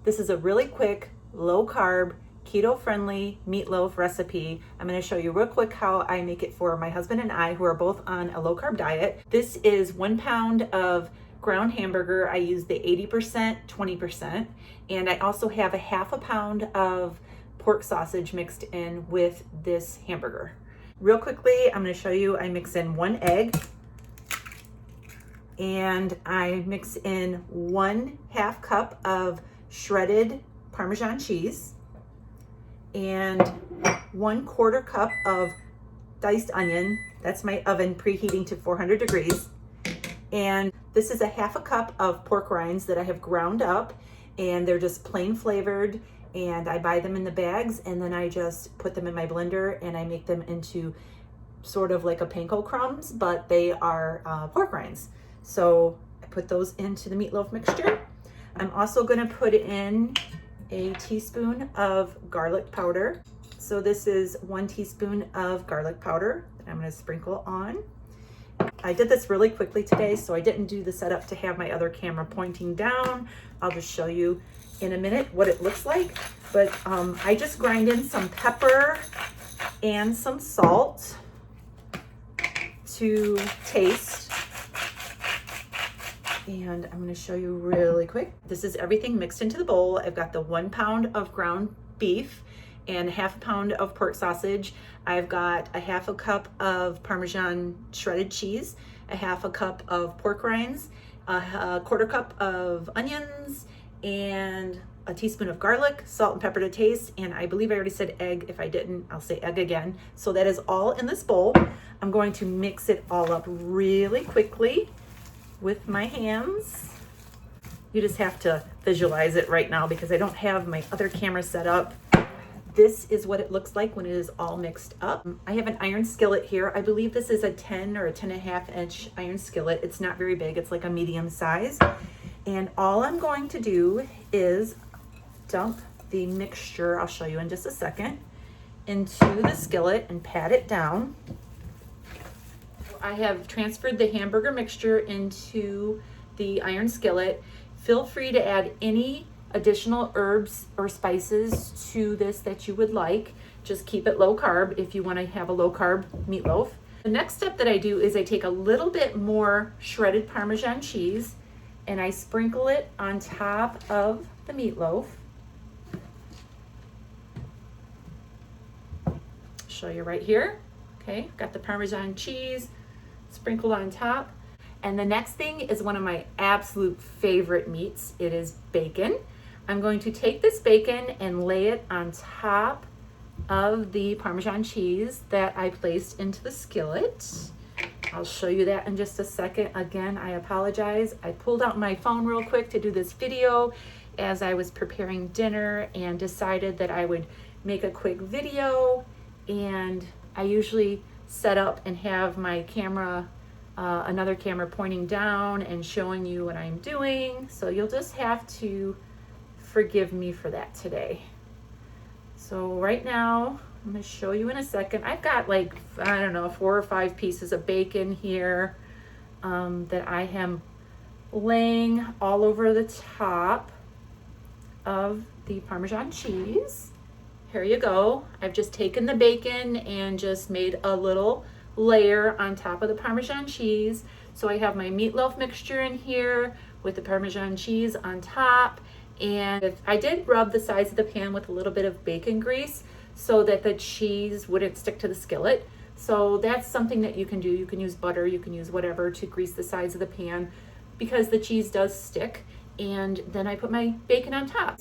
This is a really quick, low carb, keto friendly meatloaf recipe. I'm going to show you real quick how I make it for my husband and I, who are both on a low carb diet. This is 1 pound of ground hamburger. I use the 80%, 20%, and I also have a half a pound of pork sausage mixed in with this hamburger. Real quickly, I'm going to show you, I mix in 1 egg, and I mix in 1/2 cup of shredded Parmesan cheese and 1/4 cup of diced onion. That's my oven preheating to 400 degrees. And this is a half a cup of pork rinds that I have ground up, and they're just plain flavored, and I buy them in the bags, and then I just put them in my blender and I make them into sort of like a panko crumbs, but they are pork rinds. So I put those into the meatloaf mixture. I'm also gonna put in a teaspoon of garlic powder. So this is 1 teaspoon of garlic powder that I'm gonna sprinkle on. I did this really quickly today, so I didn't do the setup to have my other camera pointing down. I'll just show you in a minute what it looks like. But I just grind in some pepper and some salt to taste. And I'm gonna show you really quick. This is everything mixed into the bowl. I've got the 1 pound of ground beef and half a pound of pork sausage. I've got a half a cup of Parmesan shredded cheese, a half a cup of pork rinds, a 1/4 cup of onions, and a teaspoon of garlic, salt and pepper to taste, and I believe I already said egg. If I didn't, I'll say egg again. So that is all in this bowl. I'm going to mix it all up really quickly with my hands. You just have to visualize it right now because I don't have my other camera set up. This is what it looks like when it is all mixed up. I have an iron skillet here. I believe this is a 10 or a 10.5 inch iron skillet. It's not very big, it's like a medium size. And all I'm going to do is dump the mixture, I'll show you in just a second, into the skillet and pat it down. I have transferred the hamburger mixture into the iron skillet. Feel free to add any additional herbs or spices to this that you would like. Just keep it low carb if you want to have a low carb meatloaf. The next step that I do is I take a little bit more shredded Parmesan cheese and I sprinkle it on top of the meatloaf. Show you right here. Okay, got the Parmesan cheese sprinkled on top. And the next thing is one of my absolute favorite meats. It is bacon. I'm going to take this bacon and lay it on top of the Parmesan cheese that I placed into the skillet. I'll show you that in just a second. Again, I apologize. I pulled out my phone real quick to do this video as I was preparing dinner and decided that I would make a quick video. And I usually set up and have my camera, another camera pointing down and showing you what I'm doing. So you'll just have to forgive me for that today. So right now, I'm gonna show you in a second. I've got like, I don't know, 4 or 5 pieces of bacon here that I am laying all over the top of the Parmesan cheese. Here you go. I've just taken the bacon and just made a little layer on top of the Parmesan cheese. So I have my meatloaf mixture in here with the Parmesan cheese on top. And I did rub the sides of the pan with a little bit of bacon grease so that the cheese wouldn't stick to the skillet. So that's something that you can do. You can use butter, you can use whatever to grease the sides of the pan because the cheese does stick. And then I put my bacon on top.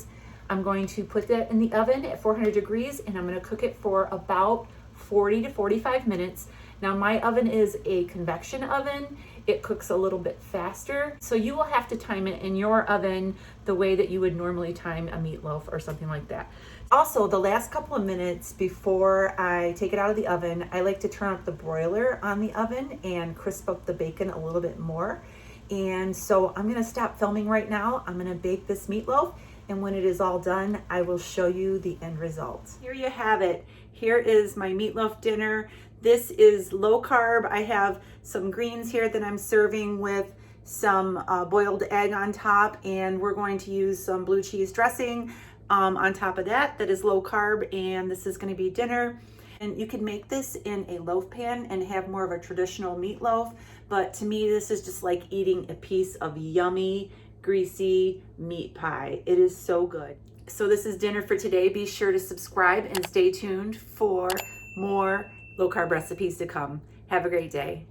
I'm going to put that in the oven at 400 degrees and I'm going to cook it for about 40 to 45 minutes. Now my oven is a convection oven. It cooks a little bit faster. So you will have to time it in your oven the way that you would normally time a meatloaf or something like that. Also, the last couple of minutes before I take it out of the oven, I like to turn up the broiler on the oven and crisp up the bacon a little bit more. And so I'm gonna stop filming right now. I'm gonna bake this meatloaf, and when it is all done, I will show you the end result. Here you have it. Here is my meatloaf dinner. This is low carb. I have some greens here that I'm serving with some boiled egg on top, and we're going to use some blue cheese dressing on top of that. That is low carb, and this is going to be dinner. And you can make this in a loaf pan and have more of a traditional meatloaf, but to me this is just like eating a piece of yummy, greasy meat pie. It is so good. So this is dinner for today. Be sure to subscribe and stay tuned for more low carb recipes to come. Have a great day.